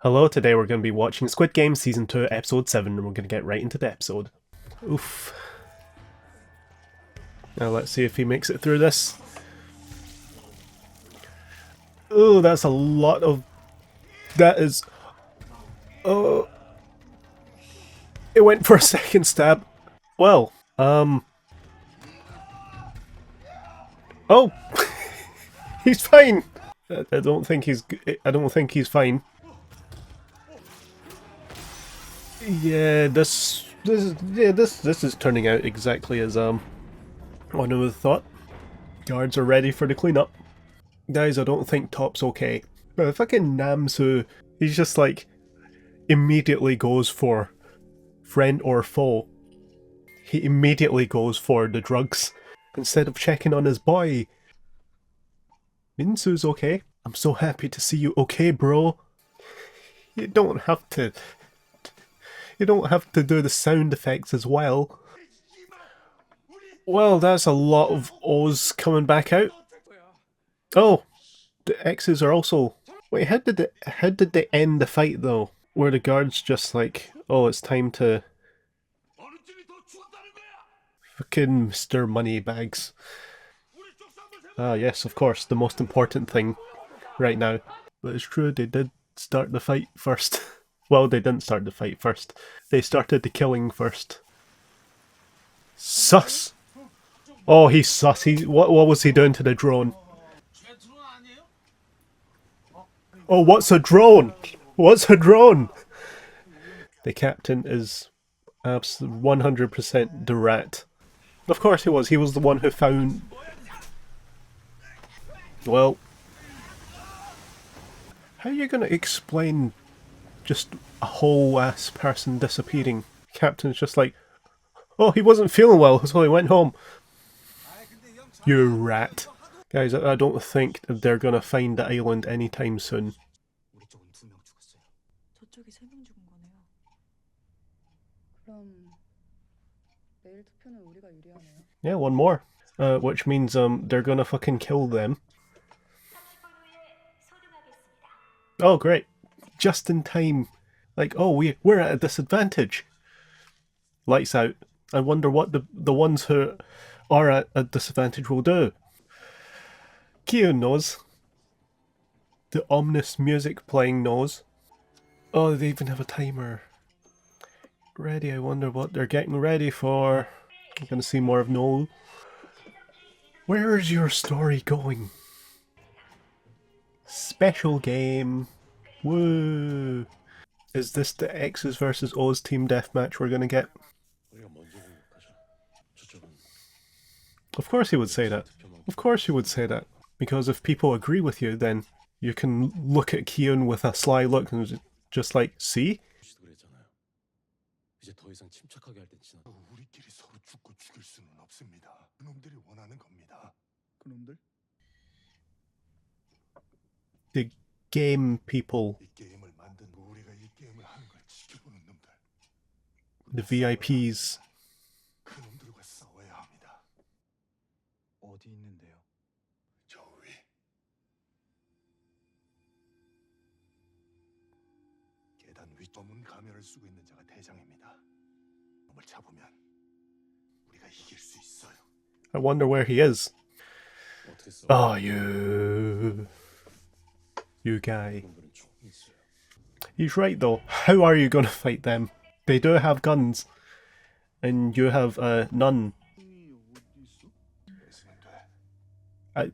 Hello, today we're going to be watching Squid Game Season 2, Episode 7, and we're going to get right into the episode. Oof. Now let's see if he makes it through this. Oh, that's a lot of... That is... Oh... It went for a second stab. Well, Oh! He's fine! I don't think he's... I don't think he's fine. Yeah, this is turning out exactly as one would have thought. Guards are ready for the cleanup. Guys, I don't think Top's okay. But fucking Namsu, he's just like immediately goes for friend or foe. He immediately goes for the drugs instead of checking on his boy. Minsu's okay. I'm so happy to see you okay, bro. You don't have to... You don't have to do the sound effects as well. Well, that's a lot of O's coming back out. Oh, the X's are also... Wait, how did they end the fight though? Were the guards just like, oh, it's time to... Fucking Mr. Moneybags. Ah, yes, of course, the most important thing right now. But it's true, they did start the fight first. Well, they didn't start the fight first. They started the killing first. Sus! Oh, he's sus. What was he doing to the drone? Oh, what's a drone? What's a drone? The captain is 100% the rat. Of course he was. He was the one who found... Well... How are you going to explain just a whole ass person disappearing? Captain's just like, oh, he wasn't feeling well, so he went home. You rat. Guys, I don't think they're gonna find the island anytime soon. Yeah, one more. Which means they're gonna fucking kill them. Oh, great. Just in time. Like, oh, we're at a disadvantage. Lights out. I wonder what the ones who are at a disadvantage will do. Kyo knows. The ominous music playing knows. Oh, they even have a timer. Ready, I wonder what they're getting ready for. I'm gonna see more of Noel. Where is your story going? Special game. Woo! Is this the X's versus O's team deathmatch we're gonna get? Of course he would say that. Of course he would say that. Because if people agree with you, then you can look at Kion with a sly look and just like, see? The game people. The VIPs. I wonder where he is. Oh, you guy. He's right though. How are you gonna fight them? They do have guns. And you have none. How are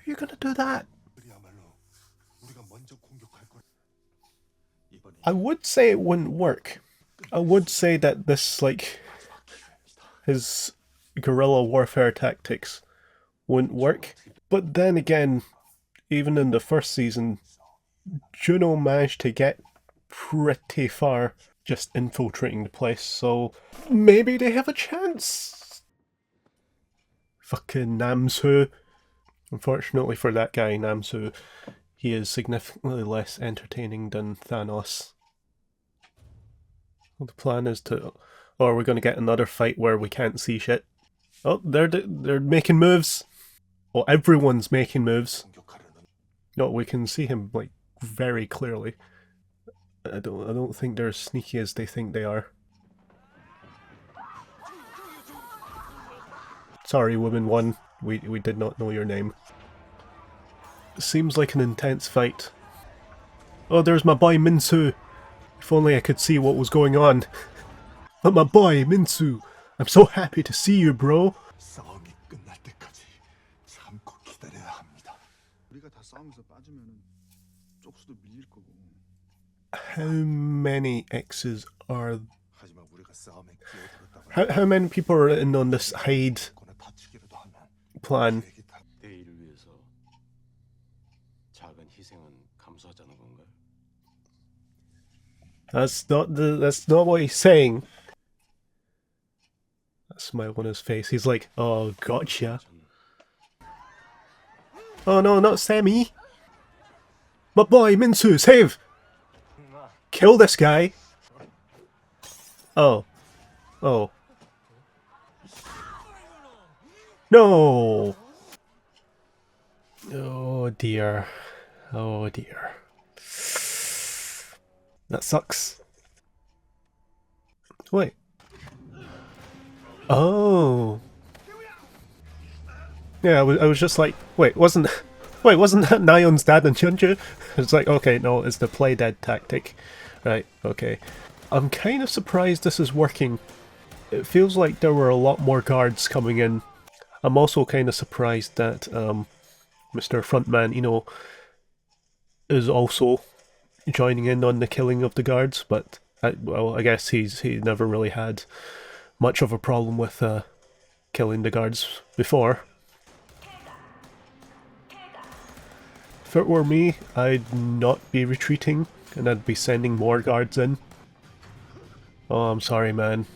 you gonna do that? I would say it wouldn't work. I would say that this, like, his guerrilla warfare tactics wouldn't work. But then again, even in the first season, Juno managed to get pretty far just infiltrating the place, so maybe they have a chance. Fucking Namsu. Unfortunately for that guy, Namsu, he is significantly less entertaining than Thanos. Well, the plan is to... Or we're going to get another fight where we can't see shit. Oh, they're making moves. Well, everyone's making moves. No, we can see him like very clearly. I don't think they're as sneaky as they think they are. Sorry, woman one. We did not know your name. Seems like an intense fight. Oh, there's my boy Minsu. If only I could see what was going on. But my boy Minsu, I'm so happy to see you, bro. 싸움이 끝날 때까지 참고 기다려야 합니다. 우리가 다 싸움에서 빠지면은 쪽수도 밀릴 거고. How many X's are... 하지만 우리가 싸움에 끼어들었다가 How many people are in on this hide 거나 다치기라도 하면 plan? 대의를 위해서 작은 희생은 감수하자는 건가요? That's not what he's saying. That smile on his face. He's like, oh, gotcha. Oh no, not Sammy. My boy, Minsu, save! Kill this guy. Oh. Oh. No! Oh dear. Oh dear. That sucks. Wait. Oh. Yeah, I was just like, wasn't that Nion's dad and Chunju? It's like, okay, no, it's the play dead tactic. Right, okay. I'm kind of surprised this is working. It feels like there were a lot more guards coming in. I'm also kind of surprised that Mr. Frontman, is also joining in on the killing of the guards, but I guess he never really had much of a problem with killing the guards before. If it were me, I'd not be retreating, and I'd be sending more guards in. Oh, I'm sorry, man.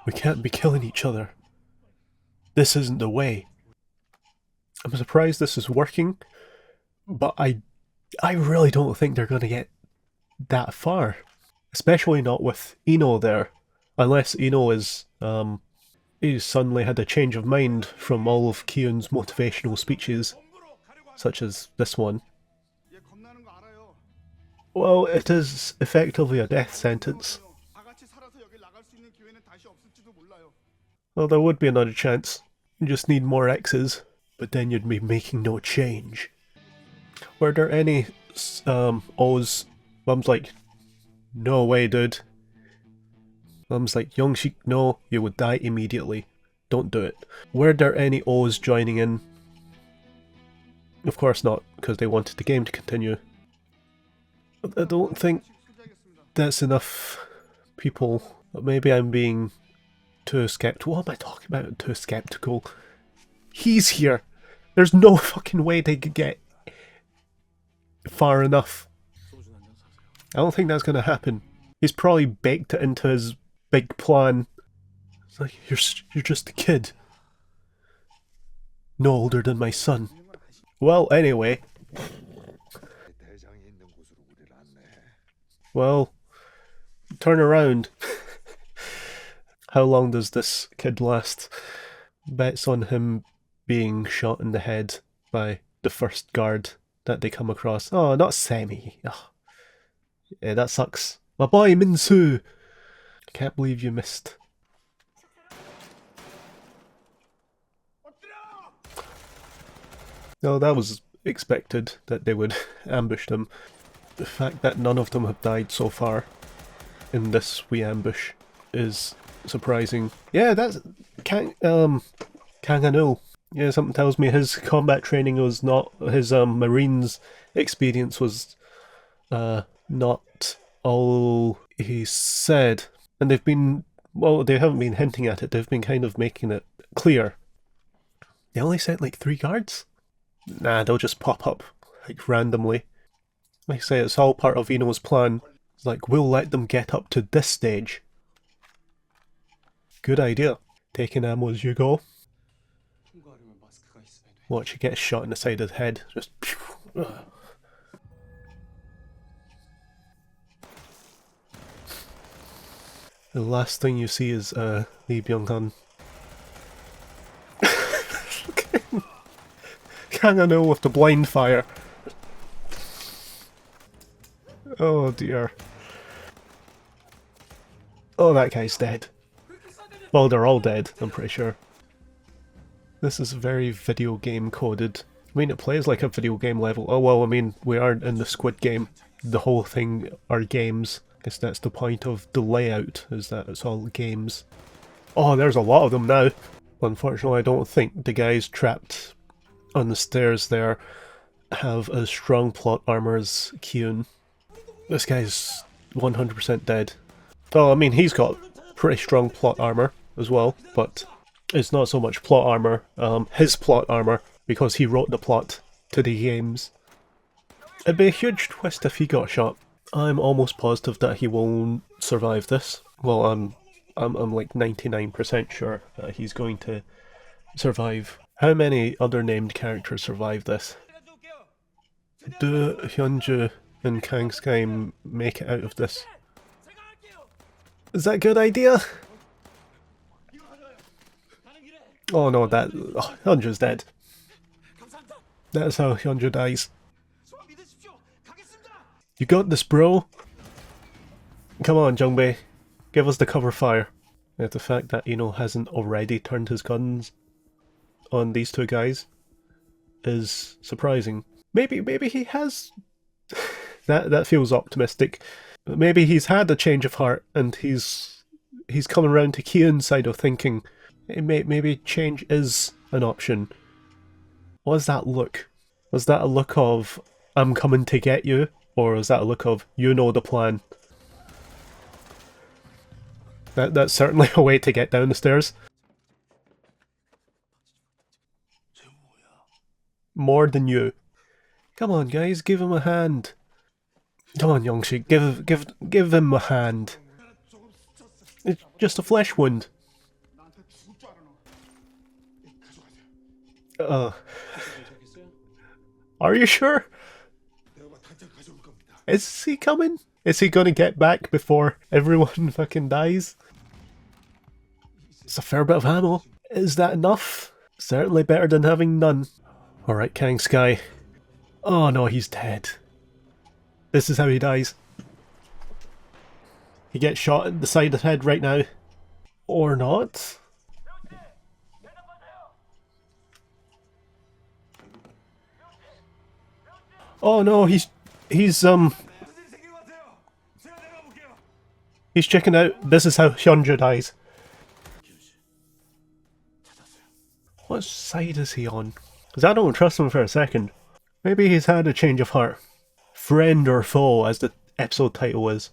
We can't be killing each other. This isn't the way. I'm surprised this is working, but I really don't think they're going to get that far. Especially not with Ino there. Unless Ino is, he's suddenly had a change of mind from all of Kyun's motivational speeches, such as this one. Well, it is effectively a death sentence. Well, there would be another chance. You just need more X's, but then you'd be making no change. Were there any O's? Mum's like, no way, dude. Mum's like, Youngshik, no, you would die immediately. Don't do it. Were there any O's joining in? Of course not, because they wanted the game to continue. I don't think that's enough people. But maybe I'm being too skeptical. What am I talking about? Too skeptical. He's here. There's no fucking way they could get far enough. I don't think that's going to happen. He's probably baked it into his big plan. It's like, you're just a kid. No older than my son. Well, anyway. Well, turn around. How long does this kid last? Bets on him being shot in the head by the first guard that they come across. Oh, not Semi. Oh. Yeah, that sucks. My boy Minsu! I can't believe you missed. No, that was expected, that they would ambush them. The fact that none of them have died so far in this wee ambush is surprising. Yeah, that's Kanganul. Yeah, something tells me his combat training was not, his Marines experience was not all he said. And they've been, well, they haven't been hinting at it, they've been kind of making it clear. They only sent like 3 guards? Nah, they'll just pop up, like randomly. Like I say, it's all part of Ino's plan. It's like, we'll let them get up to this stage. Good idea. Taking ammo as you go. Watch, he gets shot in the side of the head. Just... The last thing you see is Lee Byung-hun. Kangano with the blind fire. Oh dear. Oh, that guy's dead. Well, they're all dead, I'm pretty sure. This is very video game coded. I mean, it plays like a video game level. Oh well, I mean, we aren't in the Squid Game. The whole thing are games. I guess that's the point of the layout, is that it's all games. Oh, there's a lot of them now. Unfortunately, I don't think the guys trapped on the stairs there have as strong plot armor as Kyun. This guy's 100% dead. Oh, I mean, he's got pretty strong plot armor as well, but it's not so much plot armor, his plot armor, because he wrote the plot to the games. It'd be a huge twist if he got shot. I'm almost positive that he won't survive this. Well, I'm like 99% sure that he's going to survive. How many other named characters survive this? Do Hyunju and Kang Sky make it out of this? Is that a good idea? Oh no, Hyunju's dead. That's how Hyunju dies. You got this, bro. Come on, Jungbae. Give us the cover fire. Yeah, the fact that Ino hasn't already turned his guns on these two guys is surprising. Maybe he has. That feels optimistic. Maybe he's had a change of heart and he's coming around to Kyun's side of thinking. Maybe change is an option. What does that look? Was that a look of I'm coming to get you, or is that a look of you know the plan? That's certainly a way to get down the stairs. More than you. Come on, guys, give him a hand. Come on, Youngshi, give him a hand. It's just a flesh wound. Are you sure? Is he coming? Is he gonna get back before everyone fucking dies? It's a fair bit of ammo. Is that enough? Certainly better than having none. Alright, Kang Sky. Oh no, he's dead. This is how he dies. He gets shot in the side of the head right now. Or not? Oh no, he's checking out. This is how Hyunju dies. What side is he on? Because I don't trust him for a second. Maybe he's had a change of heart. Friend or foe, as the episode title is.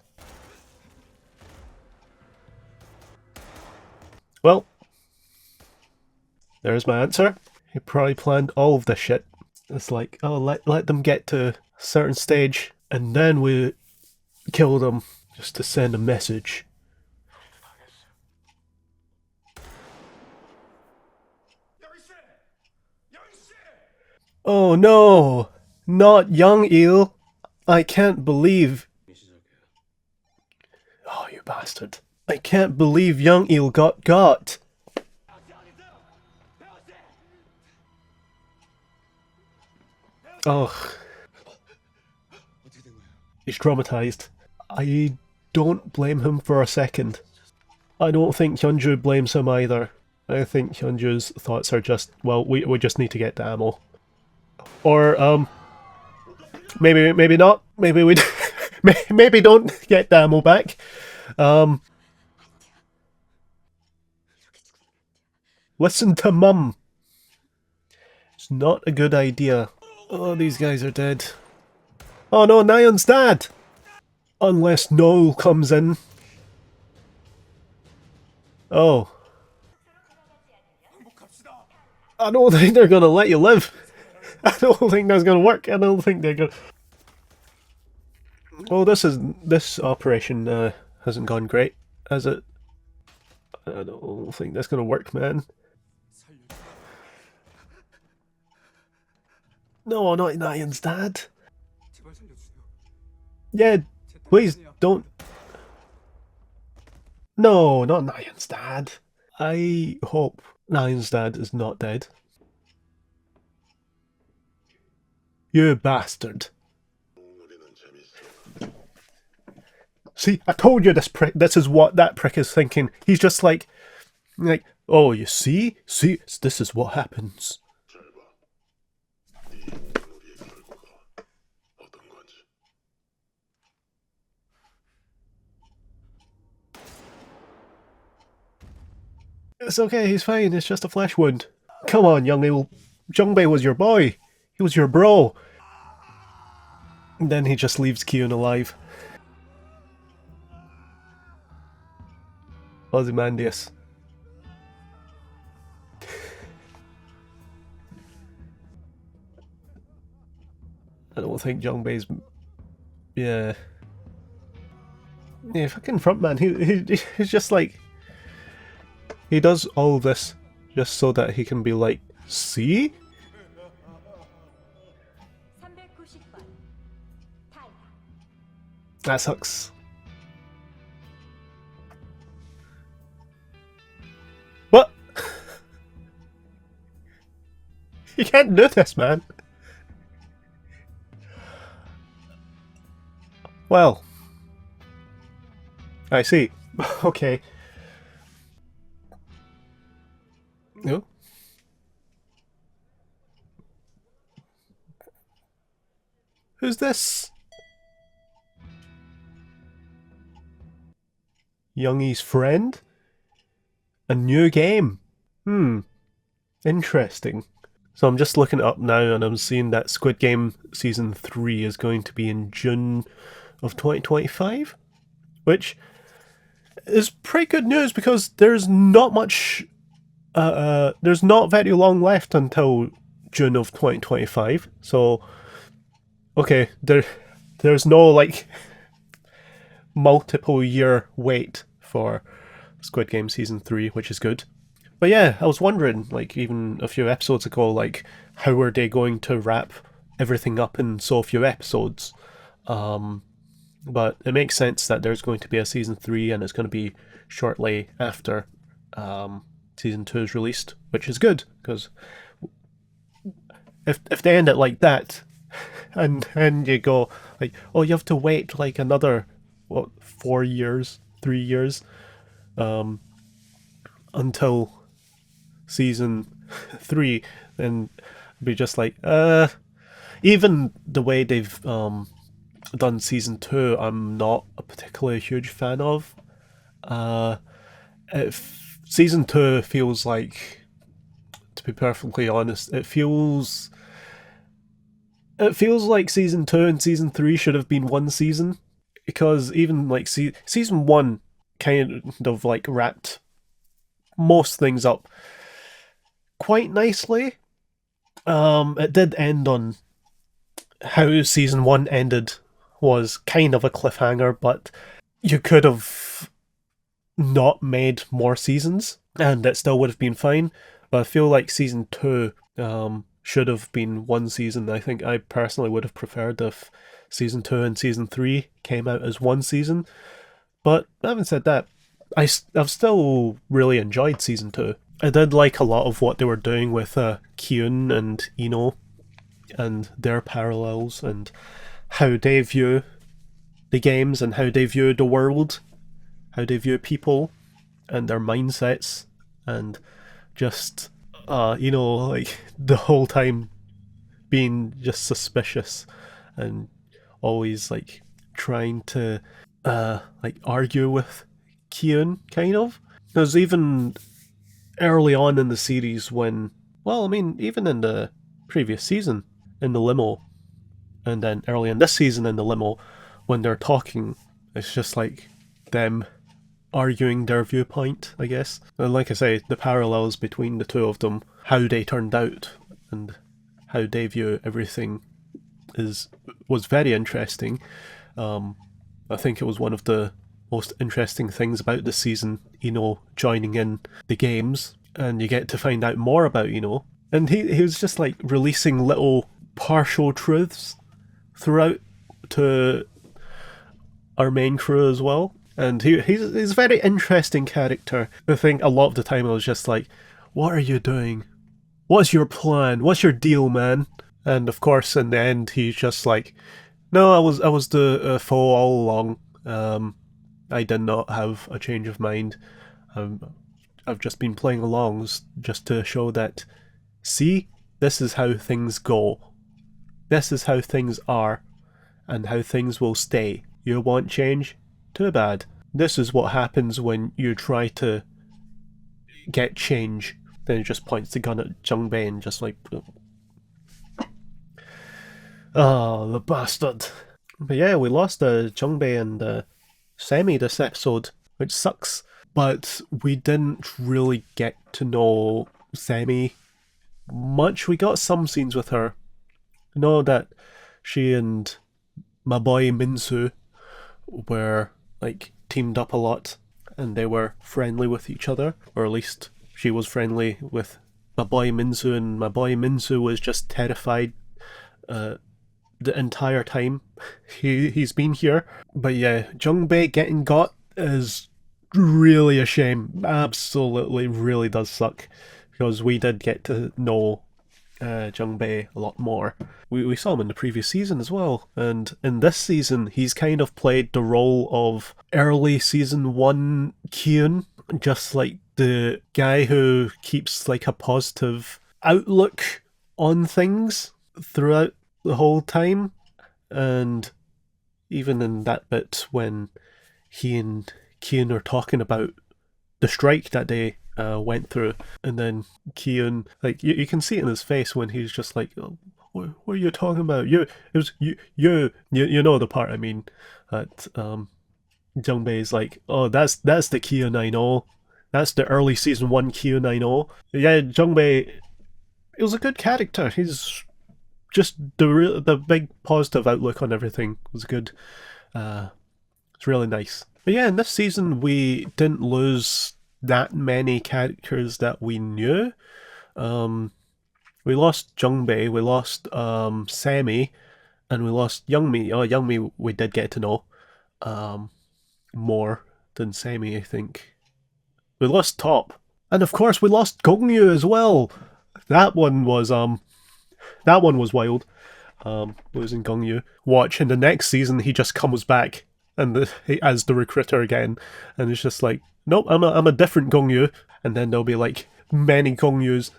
Well, there's my answer. He probably planned all of this shit. It's like, oh, let them get to a certain stage, and then we kill them, just to send a message. Oh no! Not Young Eel! I can't believe... Oh, you bastard. I can't believe Young Eel got! Oh. He's traumatized. I don't blame him for a second. I don't think Hyunju blames him either. I think Hyunju's thoughts are just, well, we just need to get the ammo. Or, maybe not. Maybe we maybe don't get the ammo back. Listen to Mum. It's not a good idea. Oh, these guys are dead. Oh no, Nayeon's dad! Unless Noel comes in. Oh. I don't think they're gonna let you live. I don't think that's gonna work. I don't think they're gonna... Well, this operation hasn't gone great, has it? I don't think that's gonna work, man. No, not Nayeon's dad. Yeah, please don't. No, not Nayeon's dad. I hope Nayeon's dad is not dead. You bastard. See, I told you this is what that prick is thinking. He's just like, oh, you see? See, this is what happens. It's okay, he's fine, it's just a flesh wound. Come on, Jungbei was your boy. He was your bro. And then he just leaves Kyun alive. Ozymandias. I don't think Jungbei's... Yeah. Yeah, fucking frontman. He's just like... He does all this just so that he can be like, see? That sucks. What? You can't do this, man. Well. I see. Okay. No? Who's this? Youngie's friend? A new game? Interesting. So I'm just looking it up now and I'm seeing that Squid Game Season 3 is going to be in June of 2025? Which is pretty good news because there's not much... there's not very long left until June of 2025, so... Okay, there's no, like, multiple year wait for Squid Game Season 3, which is good. But yeah, I was wondering, like, even a few episodes ago, like, how are they going to wrap everything up in so few episodes? But it makes sense that there's going to be a Season 3 and it's going to be shortly after Season 2 is released, which is good, because if they end it like that, and you go, like, oh, you have to wait, like, another, what, 4 years, 3 years, until Season 3, then be just like, even the way they've done Season 2, I'm not a particularly huge fan of. Season 2 feels like, to be perfectly honest, it feels like Season 2 and Season 3 should have been one season, because even like Season 1 kind of like wrapped most things up quite nicely. It did end on how Season 1 ended, was kind of a cliffhanger, but you could have not made more seasons and it still would have been fine. But I feel like Season 2 should have been one season. I think I personally would have preferred if Season 2 and Season 3 came out as one season. But having said that, I've still really enjoyed Season 2. I did like a lot of what they were doing with Kyun and Ino and their parallels and how they view the games and how they view the world, how they view people and their mindsets, and just, like, the whole time being just suspicious and always, like, trying to, like, argue with Kyun, kind of. Because even early on in the series when, well, I mean, even in the previous season, in the limo, and then early in this season in the limo, when they're talking, it's just like them arguing their viewpoint, I guess. And like I say, the parallels between the two of them, how they turned out, and how they view everything was very interesting. I think it was one of the most interesting things about this season, joining in the games, and you get to find out more about and he was just like releasing little partial truths throughout to our main crew as well, and he's a very interesting character. I think a lot of the time I was just like, what are you doing? What's your plan? What's your deal, man? And of course, in the end, he's just like, "No, I was the foe all along. I did not have a change of mind. I've just been playing along just to show that, see, this is how things go. This is how things are, and how things will stay. You want change? Too bad. This is what happens when you try to get change." Then he just points the gun at Jung Bei and just like, oh, the bastard. But yeah, we lost Jung Bei and Semi this episode, which sucks. But we didn't really get to know Semi much. We got some scenes with her. I know that she and my boy Minsu were like teamed up a lot and they were friendly with each other, or at least she was friendly with my boy Minsu, and my boy Minsu was just terrified the entire time he's been here. But yeah, Jung Bei getting got is really a shame. Absolutely, really does suck, because we did get to know Jung Bei a lot more. We saw him in the previous season as well, and in this season he's kind of played the role of early season 1 Kyun, just like the guy who keeps like a positive outlook on things throughout the whole time. And even in that bit when he and Kyun are talking about the strike that they went through, and then Kyun, like you can see it in his face when he's just like, oh, what are you talking about? It was you know the part I mean, that Jung Bei's like, oh, that's the Kyun I know, that's the early season 1 Kyun I know. Yeah, Jung Bei, it was a good character. He's just the big positive outlook on everything was good. It's really nice. But yeah, in this season we didn't lose that many characters that we knew. We lost Jung Bei, we lost Semi, and we lost Youngmi. Oh, Youngmi we did get to know more than Semi, I think. We lost Top, and of course we lost Gongyu as well. That one was wild. Losing Gongyu. Watch in the next season he just comes back and as the recruiter again, and it's just like, nope, I'm a different Gongyu, and then there'll be like many Gongyus.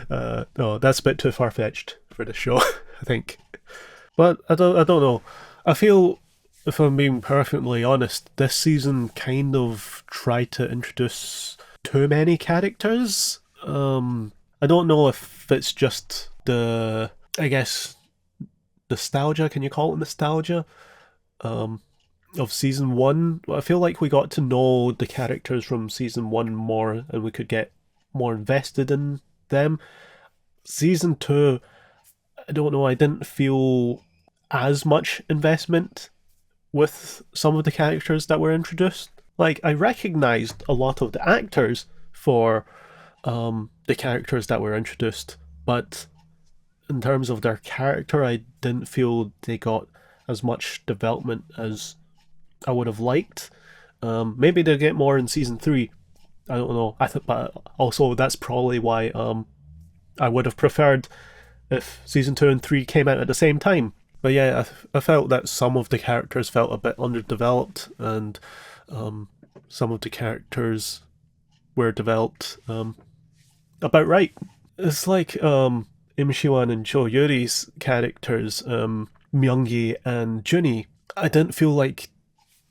No, that's a bit too far fetched for this show, I think. But I don't know. I feel, if I'm being perfectly honest, this season kind of tried to introduce too many characters. I don't know if it's just the, I guess, nostalgia, can you call it nostalgia, of season 1. I feel like we got to know the characters from season 1 more, and we could get more invested in them. Season 2, I don't know, I didn't feel as much investment with some of the characters that were introduced. Like, I recognised a lot of the actors for the characters that were introduced, but in terms of their character, I didn't feel they got as much development as I would have liked. Maybe they'll get more in season 3. I don't know. But also that's probably why I would have preferred if season 2 and 3 came out at the same time. But yeah, I felt that some of the characters felt a bit underdeveloped, and some of the characters were developed about right. It's like Im Shiwan and Cho Yuri's characters, Myunggi and Junhee. I didn't feel like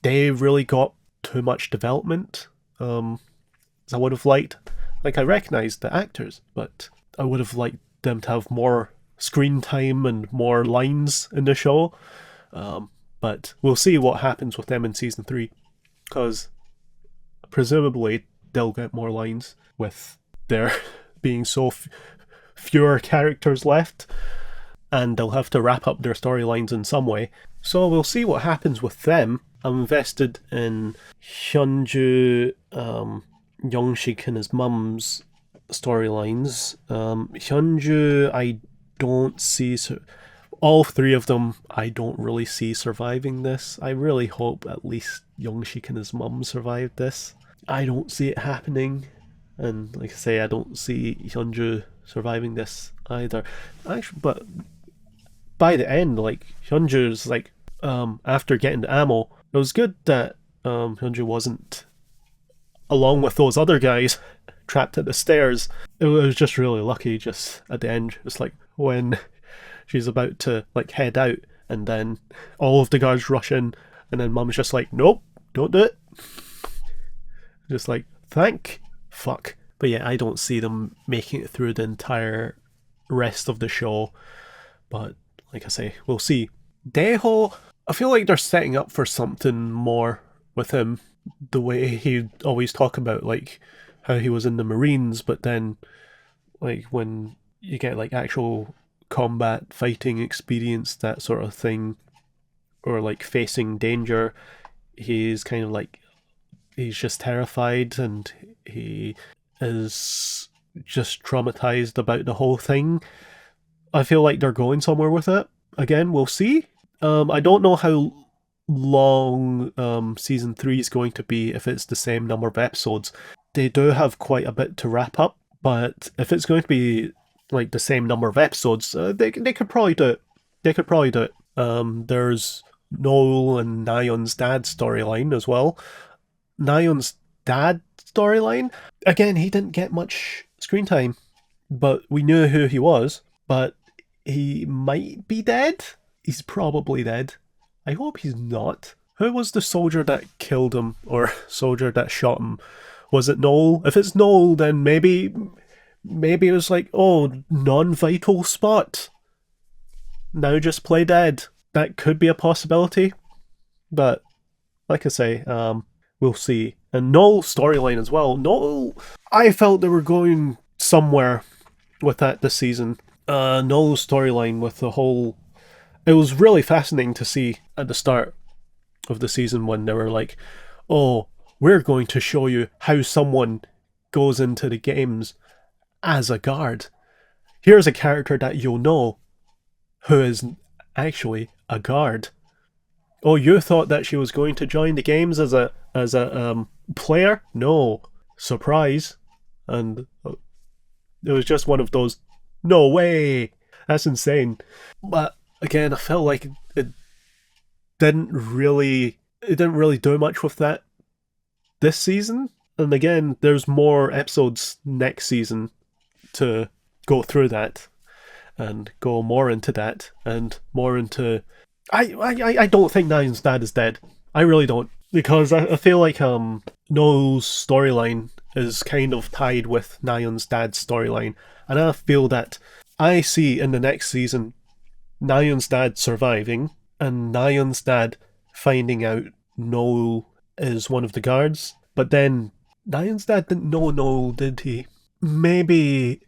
they really got too much development as I would have liked. Like, I recognised the actors, but I would have liked them to have more screen time and more lines in the show. But we'll see what happens with them in season 3, because presumably they'll get more lines with there being so fewer characters left, and they'll have to wrap up their storylines in some way. So we'll see what happens with them. I'm invested in Hyunju, Youngshik and his mum's storylines. Hyunju, I don't see... all 3 of them, I don't really see surviving this. I really hope at least Youngshik and his mum survive this. I don't see it happening. And like I say, I don't see Hyunju surviving this either. Actually, but by the end, like Hyunju's like after getting the ammo, it was good that Hyunju wasn't along with those other guys trapped at the stairs. It was just really lucky just at the end, just like when she's about to like head out and then all of the guards rush in and then Mum's just like, nope, don't do it. Just like, thank fuck. But yeah, I don't see them making it through the entire rest of the show. But like I say, we'll see. Daeho, I feel like they're setting up for something more with him. The way he always talk about like how he was in the Marines, but then like when you get like actual combat fighting experience, that sort of thing, or like facing danger, he's kind of like he's just terrified and he is just traumatized about the whole thing. I feel like they're going somewhere with it. Again, we'll see. I don't know how long season 3 is going to be, if it's the same number of episodes. They do have quite a bit to wrap up, but if it's going to be like the same number of episodes, they could probably do it. They could probably do it. There's Noel and Nayeon's dad storyline as well. Nayeon's dad storyline, again, he didn't get much screen time, but we knew who he was. But he might be dead. He's probably dead. I hope he's not. Who was the soldier that killed him, or soldier that shot him? Was it Noel? If it's Noel, then maybe it was like, oh, non-vital spot. Now just play dead. That could be a possibility. But like I say, we'll see. And Noel's storyline as well. Noel, I felt they were going somewhere with that this season. Noel's storyline with the whole... It was really fascinating to see at the start of the season when they were like, oh, we're going to show you how someone goes into the games as a guard. Here's a character that you'll know who is actually a guard. Oh, you thought that she was going to join the games as a player? No. Surprise. And it was just one of those, no way, that's insane. But again, I felt like it didn't really do much with that this season. And again, there's more episodes next season to go through that and go more into that and more into... I don't think Nayeon's dad is dead. I really don't. Because I feel like Noel's storyline is kind of tied with Nayeon's dad's storyline. And I feel that I see in the next season Nayeon's dad surviving and Nayeon's dad finding out Noel is one of the guards. But then Nayeon's dad didn't know Noel, did he? Maybe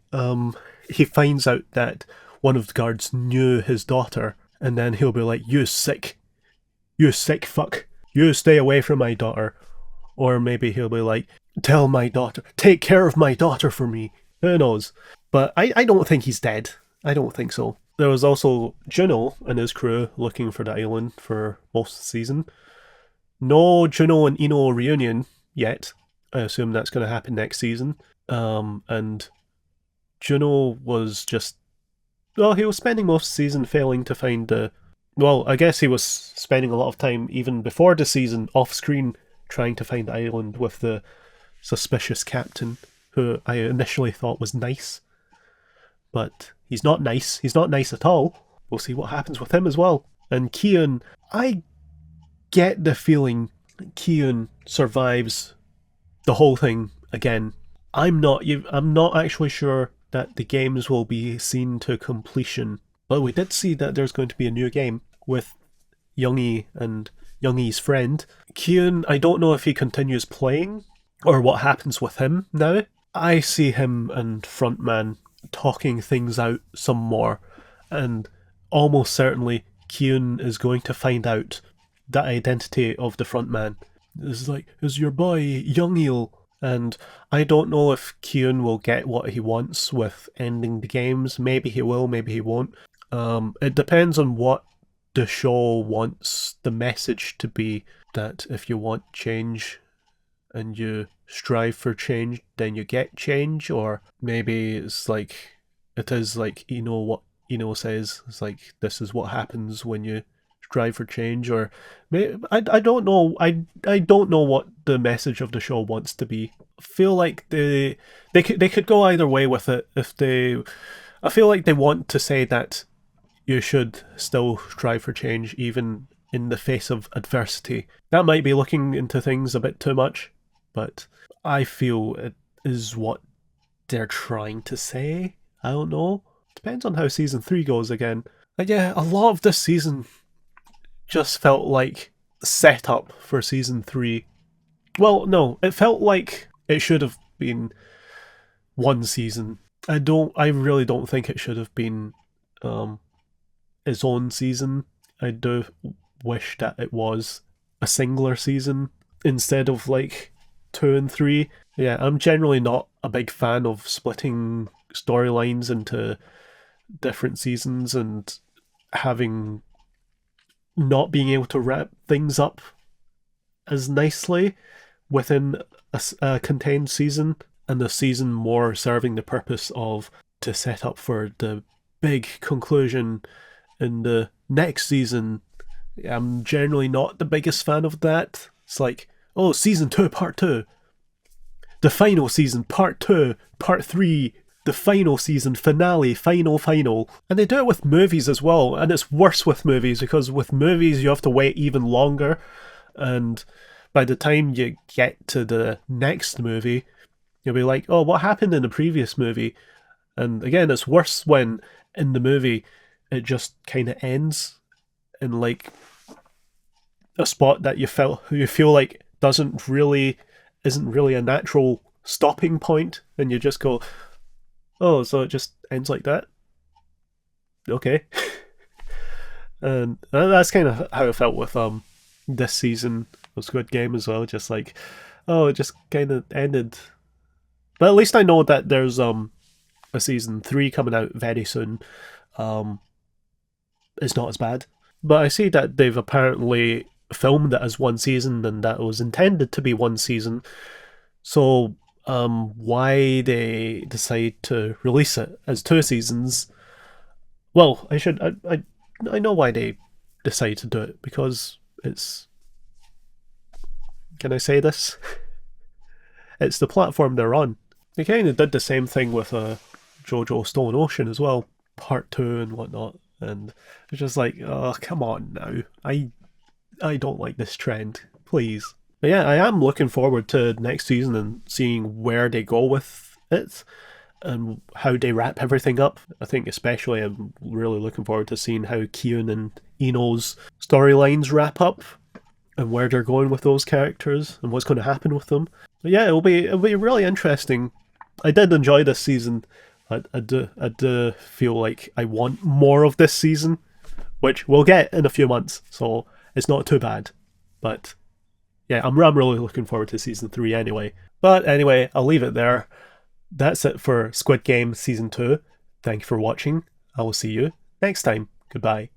he finds out that one of the guards knew his daughter, and then he'll be like, you sick fuck, you stay away from my daughter. Or maybe he'll be like, tell my daughter, take care of my daughter for me. Who knows? But I don't think he's dead. I don't think so. There was also Juno and his crew looking for the island for most of the season. No Juno and Ino reunion yet. I assume that's going to happen next season. And Juno was just... Well, he was spending most of the season failing to find the... Well, I guess he was spending a lot of time, even before the season, off-screen, trying to find the island with the suspicious captain, who I initially thought was nice. But he's not nice. He's not nice at all. We'll see what happens with him as well. And Kihyun, I get the feeling Kihyun survives the whole thing again. I'm not actually sure that the games will be seen to completion. But we did see that there's going to be a new game with Youngie and Youngie's friend. Kihyun, I don't know if he continues playing or what happens with him now. I see him and Frontman talking things out some more, and almost certainly Kihyun is going to find out the identity of the Frontman. It's like, is your boy Youngil? And I don't know if Kihyun will get what he wants with ending the games. Maybe he will, maybe he won't. It depends on what the show wants the message to be, that if you want change and you strive for change, then you get change. Or maybe it's like, it is like, what Eno says. It's like, this is what happens when you strive for change, or I don't know. I don't know what the message of the show wants to be. I feel like they could go either way with it. If they, I feel like they want to say that you should still strive for change even in the face of adversity. That might be looking into things a bit too much, but I feel it is what they're trying to say. I don't know. Depends on how season 3 goes again. But yeah, a lot of this season just felt like setup for season 3. Well, no, it felt like it should have been one season. I really don't think it should have been its own season. I do wish that it was a singular season instead of like 2 and 3. Yeah, I'm generally not a big fan of splitting storylines into different seasons and having not being able to wrap things up as nicely within a contained season, and the season more serving the purpose of to set up for the big conclusion in the next season. I'm generally not the biggest fan of that. It's like, oh, season 2, part 2. The final season, part 2, part 3. The final season, finale, final. And they do it with movies as well. And it's worse with movies, because with movies you have to wait even longer. And by the time you get to the next movie, you'll be like, oh, what happened in the previous movie? And again, it's worse when in the movie it just kind of ends in like a spot that you feel like isn't really a natural stopping point, and you just go, oh, so it just ends like that? Okay. And that's kind of how it felt with this season of Squid Game as well. Just like, oh, it just kind of ended. But at least I know that there's a season 3 coming out very soon. It's not as bad. But I see that they've apparently filmed it as one season, and that it was intended to be one season. So why they decide to release it as 2 seasons? Well, I know why they decide to do it, because it's, can I say this? It's the platform they're on. They kind of did the same thing with JoJo Stone Ocean as well, part 2 and whatnot, and it's just like, oh, come on now. I don't like this trend, please. But yeah, I am looking forward to next season and seeing where they go with it and how they wrap everything up. I think especially I'm really looking forward to seeing how Kyun and Eno's storylines wrap up and where they're going with those characters and what's going to happen with them. But yeah, it'll be really interesting. I did enjoy this season. I do feel like I want more of this season, which we'll get in a few months, so it's not too bad. But yeah, I'm really looking forward to season 3 anyway. But anyway, I'll leave it there. That's it for Squid Game season 2. Thank you for watching. I will see you next time. Goodbye.